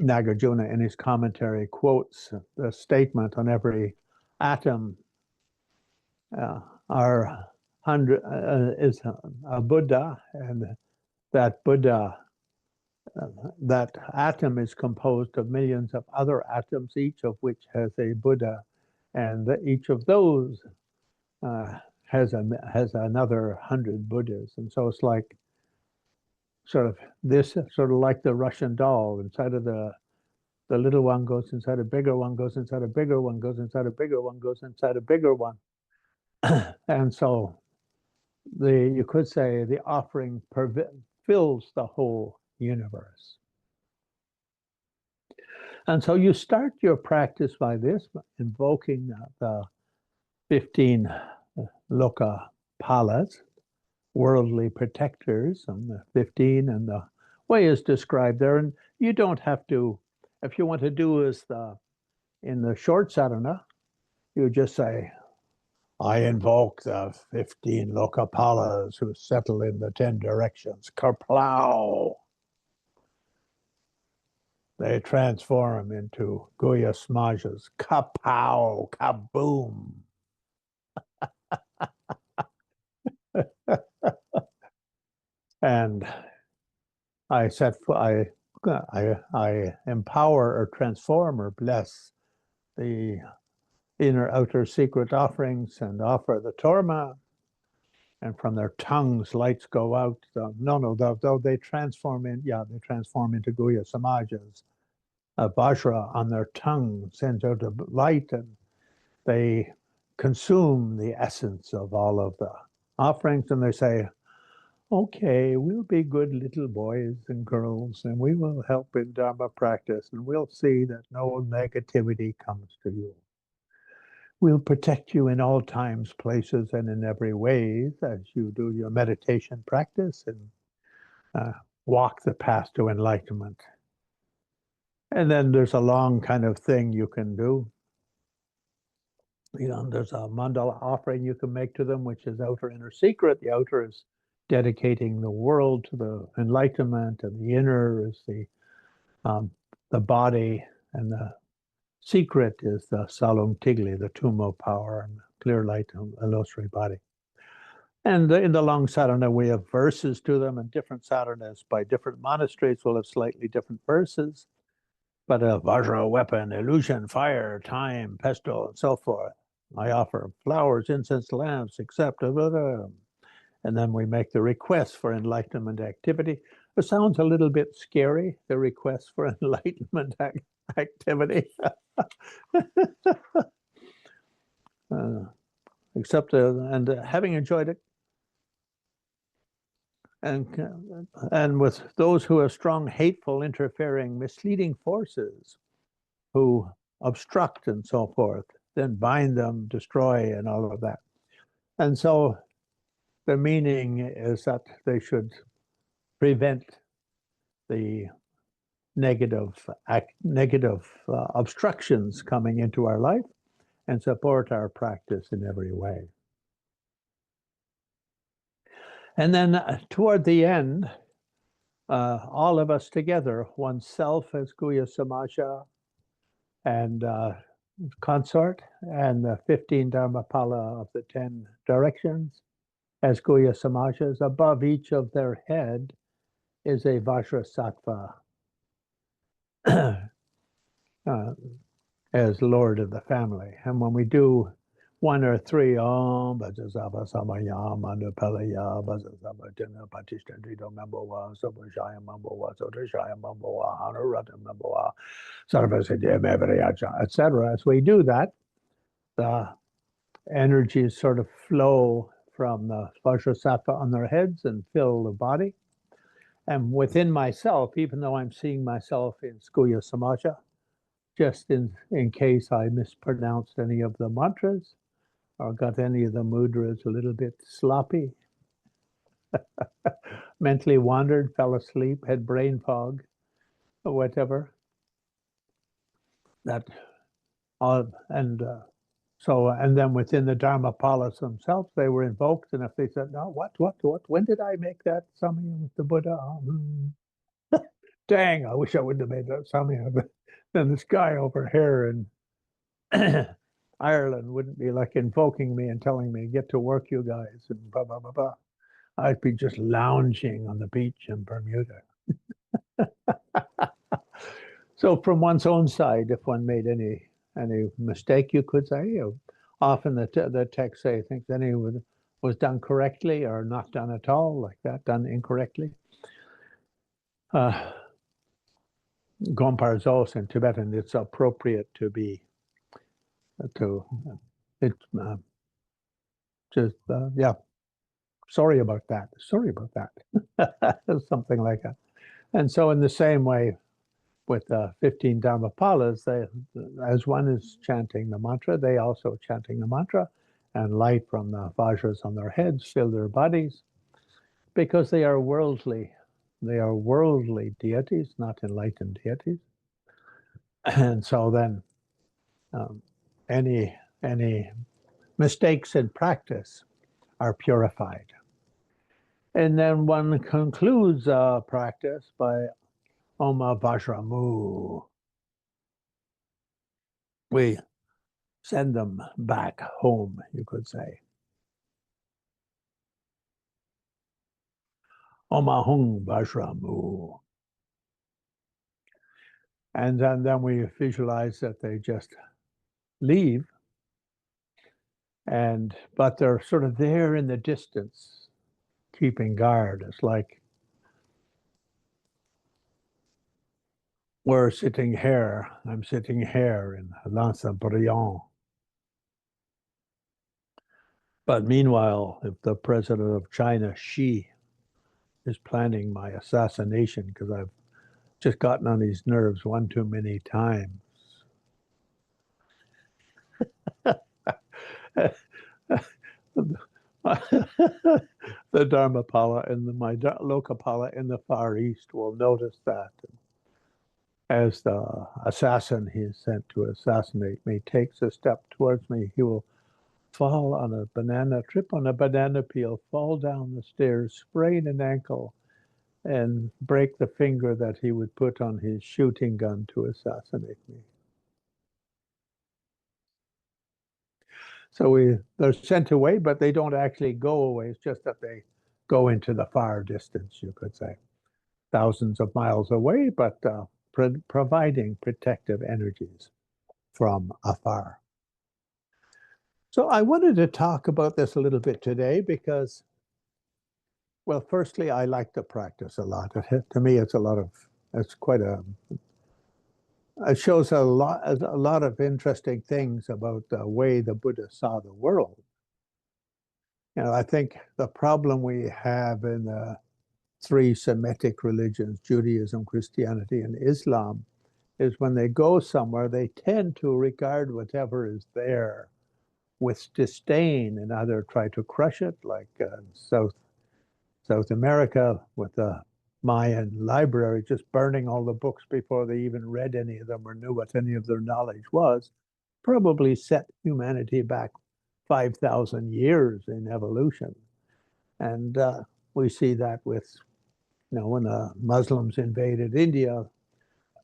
S3: Nagarjuna in his commentary quotes the statement on every atom is a Buddha, and that Buddha, that atom is composed of millions of other atoms, each of which has a Buddha, and each of those has another 100 Buddhas. And so it's like sort of like the Russian doll. Inside of the little one goes inside a bigger one, goes inside a bigger one, goes inside a bigger one, goes inside a bigger one. And so you could say the offering fills the whole universe. And so you start your practice by this, invoking the 15 Loka Palas, worldly protectors, and the 15, and the way is described there. And you don't have to, if you want to do as in the short sadhana, you just say, I invoke the 15 Lokapalas who settle in the 10 directions. Kerplow! They transform into Guhyasamajas. Kapow! Kaboom! And I empower or transform or bless the inner outer secret offerings and offer the torma, and from their tongues lights go out. They transform into Guhyasamajas. Vajra on their tongue sends out a light, and they consume the essence of all of the offerings, and they say, okay, we'll be good little boys and girls, and we will help in Dharma practice, and we'll see that no negativity comes to you. We'll protect you in all times, places, and in every way as you do your meditation practice and walk the path to enlightenment. And then there's a long kind of thing you can do. There's a mandala offering you can make to them, which is outer inner secret. The outer is dedicating the world to the enlightenment, and the inner is the body, and the secret is the Salum Tigli, the Tumo power, and clear light illusory body. And in the long sadhana, we have verses to them, and different sadhanas by different monasteries will have slightly different verses. But a Vajra weapon, illusion, fire, time, pestle, and so forth. I offer flowers, incense, lamps, except and then we make the request for enlightenment activity. It sounds a little bit scary, the request for enlightenment activity. And having enjoyed it, and with those who have strong, hateful, interfering, misleading forces who obstruct and so forth, then bind them, destroy, and all of that. And so the meaning is that they should prevent the negative obstructions coming into our life and support our practice in every way. And then toward the end, all of us together, oneself as Guhyasamaja and consort, and the 15 Dharmapala of the 10 directions as Guhyasamajas. Above each of their head is a Vajrasattva as Lord of the family. And when we do one or three Om Guhyasamaja Manupalaya Vasasavatana Patishtandrito Mamboa Sobashaya Mamboa Sotashaya Mamboa Hanurata Mamboa Sarvasiddhya Mevriyacha, etc. As we do that, the energies sort of flow from the Vajrasattva on their heads and fill the body. And within myself, even though I'm seeing myself in Guhyasamaja, just in case I mispronounced any of the mantras or got any of the mudras a little bit sloppy, mentally wandered, fell asleep, had brain fog, or whatever. That and then within the Dharmapalas themselves, they were invoked. And if they said, "No, what? When did I make that samaya with the Buddha?" Dang, I wish I wouldn't have made that samaya. But then this guy over here in Ireland wouldn't be like invoking me and telling me, "Get to work, you guys," and blah blah blah blah. I'd be just lounging on the beach in Bermuda. So from one's own side, if one made any mistake, you could say, often the text say things any was done correctly or not done at all, like that, done incorrectly. Gomparsos in Tibetan, it's appropriate to be yeah. Sorry about that. Something like that. And so in the same way, with 15 Dharmapalas, as one is chanting the mantra, they also chanting the mantra, and light from the vajras on their heads fill their bodies, because they are worldly. They are worldly deities, not enlightened deities. And so then any mistakes in practice are purified. And then one concludes practice by Oma Vajramu. We send them back home, you could say. Oma Hung Vajramu. And then we visualize that they just leave, but they're sort of there in the distance, keeping guard. It's like we're sitting here, I'm sitting here in Lhasa Brilliant. But meanwhile, if the president of China, Xi, is planning my assassination because I've just gotten on his nerves one too many times. The Dharmapala and my Lokapala in the Far East will notice that. As the assassin he is sent to assassinate me takes a step towards me, he will fall on a banana, trip on a banana peel, fall down the stairs, sprain an ankle, and break the finger that he would put on his shooting gun to assassinate me. So they're sent away, but they don't actually go away. It's just that they go into the far distance, you could say. Thousands of miles away, but providing protective energies from afar. So I wanted to talk about this a little bit today because, well, firstly, I like to practice a lot. To me, it shows a lot of interesting things about the way the Buddha saw the world. I think the problem we have in the three Semitic religions, Judaism, Christianity, and Islam, is when they go somewhere, they tend to regard whatever is there with disdain and either try to crush it, like South America with the Mayan library, just burning all the books before they even read any of them or knew what any of their knowledge was, probably set humanity back 5,000 years in evolution. And we see that with, when the Muslims invaded India,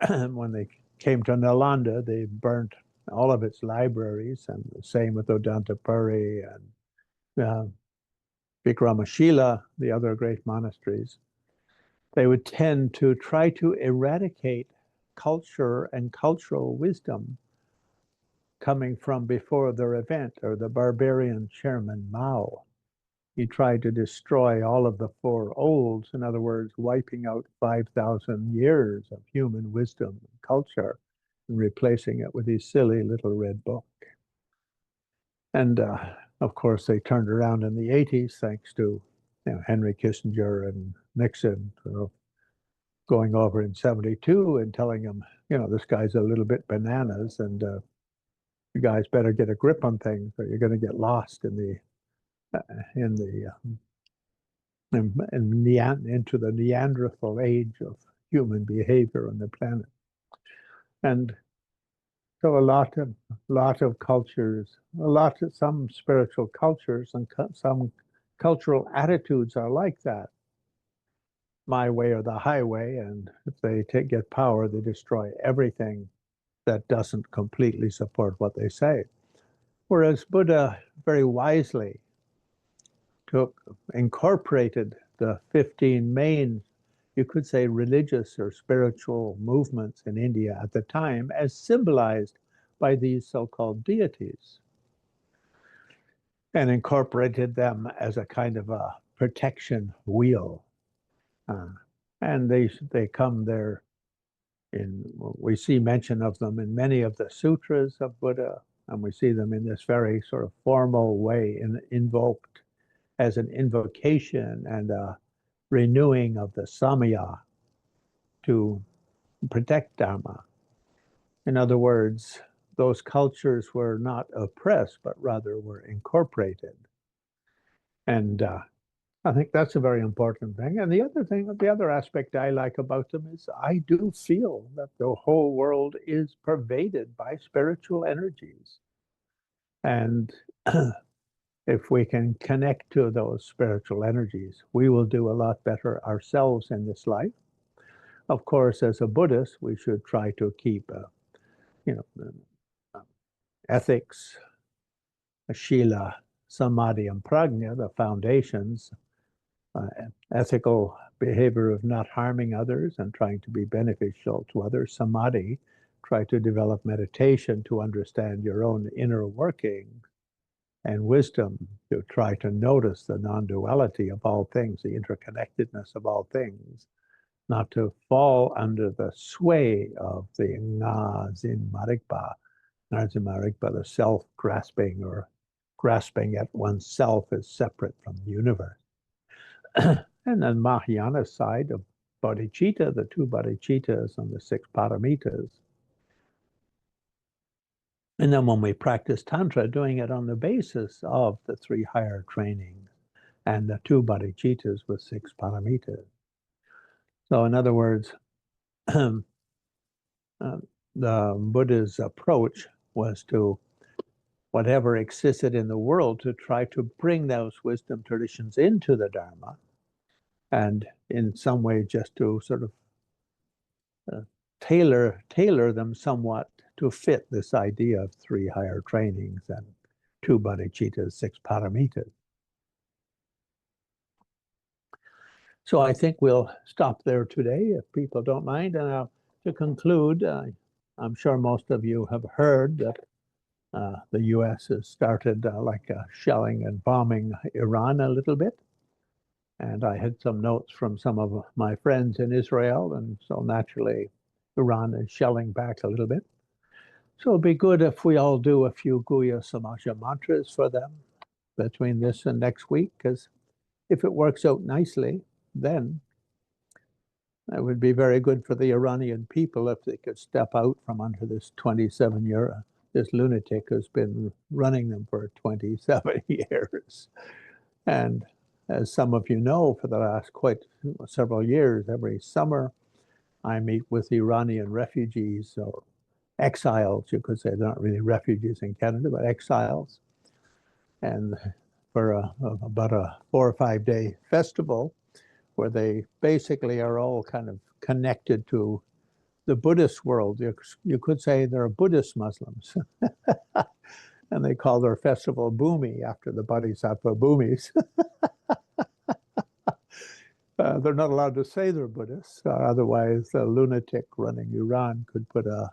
S3: when they came to Nalanda, they burnt all of its libraries, and the same with Odantapuri and Vikramashila, the other great monasteries. They would tend to try to eradicate culture and cultural wisdom coming from before their event, or the barbarian chairman Mao. He tried to destroy all of the four olds, in other words, wiping out 5,000 years of human wisdom and culture and replacing it with his silly little red book. And of course, they turned around in the 80s, thanks to Henry Kissinger and Nixon going over in 72 and telling him, this guy's a little bit bananas, and you guys better get a grip on things, or you're going to get lost into the Neanderthal age of human behavior on the planet. And so a lot of cultures, some spiritual cultures and some cultural attitudes are like that. My way or the highway, and if they get power, they destroy everything that doesn't completely support what they say. Whereas Buddha very wisely incorporated the 15 main, you could say, religious or spiritual movements in India at the time as symbolized by these so-called deities, and incorporated them as a kind of a protection wheel. And they come there we see mention of them in many of the sutras of Buddha, and we see them in this very sort of formal way invoked as an invocation and a renewing of the samaya to protect Dharma. In other words, those cultures were not oppressed, but rather were incorporated. And I think that's a very important thing. And the other aspect I like about them is I do feel that the whole world is pervaded by spiritual energies. And if we can connect to those spiritual energies, we will do a lot better ourselves in this life. Of course, as a Buddhist, we should try to keep, ethics, shila, samadhi, and prajna, the foundations, ethical behavior of not harming others and trying to be beneficial to others. Samadhi, try to develop meditation to understand your own inner working, and wisdom to try to notice the non-duality of all things, the interconnectedness of all things, not to fall under the sway of the nga zin marikpa, the self-grasping, or grasping at oneself as separate from the universe. And then Mahayana side of bodhicitta, the 2 bodhicittas and the 6 paramitas. And then when we practice Tantra, doing it on the basis of the 3 higher trainings and the 2 bodhicittas with 6 paramitas. So in other words, the Buddha's approach was to whatever existed in the world to try to bring those wisdom traditions into the Dharma, and in some way just to sort of tailor them somewhat to fit this idea of 3 higher trainings and 2 bodhicittas, 6 paramitas. So I think we'll stop there today, if people don't mind. And to conclude, I'm sure most of you have heard that the U.S. has started shelling and bombing Iran a little bit. And I had some notes from some of my friends in Israel, and so naturally Iran is shelling back a little bit. So it'd be good if we all do a few Guhyasamaja mantras for them between this and next week, because if it works out nicely, then it would be very good for the Iranian people if they could step out from under this 27-year, this lunatic who's been running them for 27 years. And as some of you know, for the last several years, every summer, I meet with Iranian refugees or exiles, you could say. They're not really refugees in Canada, but exiles. And for about a 4 or 5 day festival where they basically are all kind of connected to the Buddhist world. You could say they're Buddhist Muslims. And they call their festival Bhumi after the Bodhisattva Bhumis. They're not allowed to say they're Buddhists. Otherwise, a lunatic running Iran could put a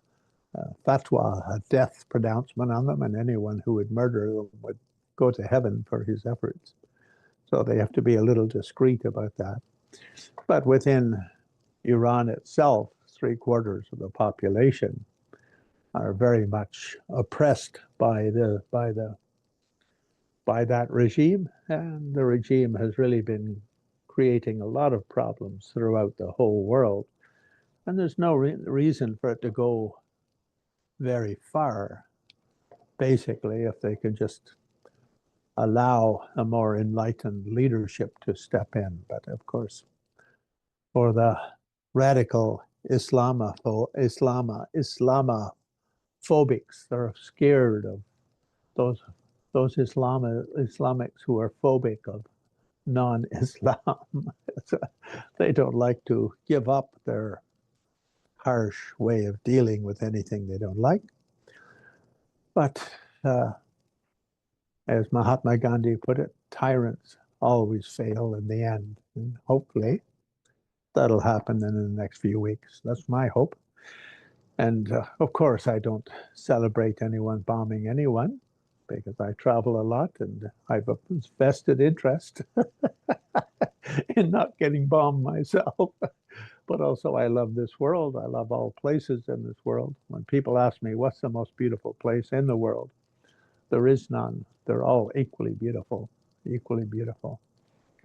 S3: fatwa, a death pronouncement on them, and anyone who would murder them would go to heaven for his efforts. So they have to be a little discreet about that. But within Iran itself, 3/4 of the population are very much oppressed by that regime, and the regime has really been creating a lot of problems throughout the whole world. And there's no reason for it to go very far, basically, if they could just allow a more enlightened leadership to step in. But of course, for the radical Islamophobics, they're scared of those Islamics who are phobic of non-Islam. They don't like to give up their harsh way of dealing with anything they don't like. But as Mahatma Gandhi put it, tyrants always fail in the end. And hopefully that'll happen in the next few weeks. That's my hope. And of course, I don't celebrate anyone bombing anyone, because I travel a lot and I have a vested interest in not getting bombed myself. But also, I love this world. I love all places in this world. When people ask me, what's the most beautiful place in the world? There is none. They're all equally beautiful, equally beautiful.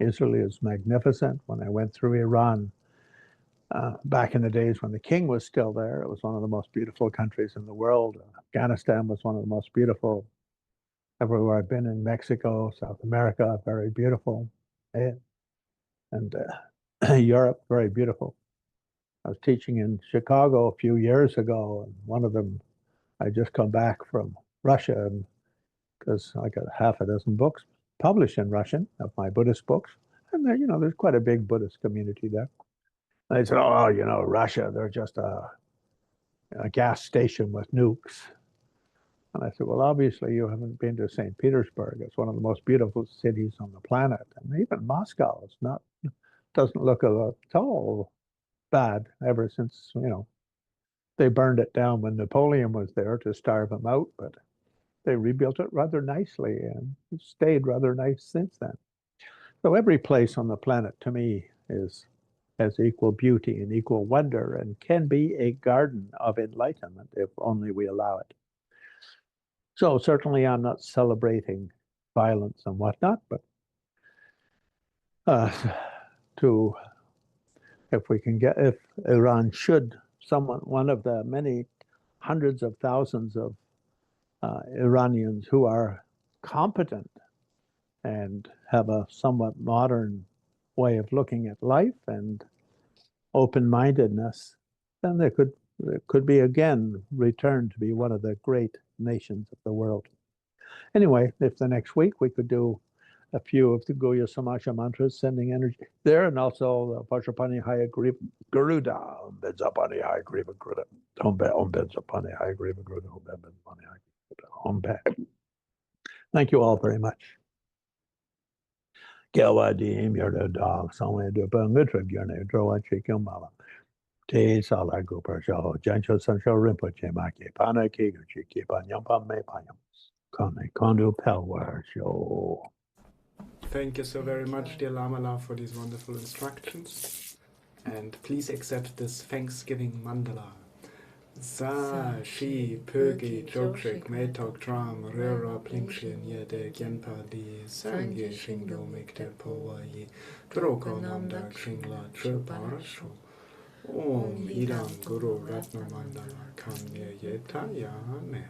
S3: Israel is magnificent. When I went through Iran, back in the days when the king was still there, it was one of the most beautiful countries in the world. Afghanistan was one of the most beautiful. Everywhere I've been in Mexico, South America, very beautiful. And Europe, very beautiful. I was teaching in Chicago a few years ago, and one of them, I just come back from Russia, and because I got half a dozen books published in Russian of my Buddhist books, and there, there's quite a big Buddhist community there. And they said, "Oh, Russia, they're just a gas station with nukes." And I said, "Well, obviously you haven't been to St. Petersburg. It's one of the most beautiful cities on the planet, and even Moscow doesn't look at all bad ever since they burned it down when Napoleon was there to starve them out, but they rebuilt it rather nicely, and it's stayed rather nice since then." So every place on the planet, to me, has equal beauty and equal wonder, and can be a garden of enlightenment if only we allow it. So certainly I'm not celebrating violence and whatnot, but if Iran should, one of the many hundreds of thousands of Iranians who are competent and have a somewhat modern way of looking at life and open-mindedness, then there could be again returned to be one of the great nations of the world. Anyway, if the next week we could do a few of the Guhyasamaja mantras, sending energy there, and also Vajrapani Hayagriva Garuda, Om Bedzapani Hayagriva Garuda, Om Bedzapani Hayagriva Garuda, Om Bedzapani Hayagriva Om Bed. Thank you all very much. Gelwadim Yerda Dog, Somewhere to Bungutrib Yerne, Drowa Chikumala. Te Sala Gupar Shaho, Jancho Sancho Rinpoche Maki, Pana Kiguchi, Kipan Yampam Me Payam, Kone Kondu Pelwar Show.
S1: Thank you so very much, dear Lama, for these wonderful instructions. And please accept this Thanksgiving mandala. Sa, Shi, Pögi, Jokshik, Metok, Tram, Rera, Plingshin, Yede, Genpa, Di, Sangye, Shingdo, Mikte, Powayi, Droko, Namdak, Shingla, Triparasho. Om Idam Guru Ratna Mandala Kamye Yeta Yame.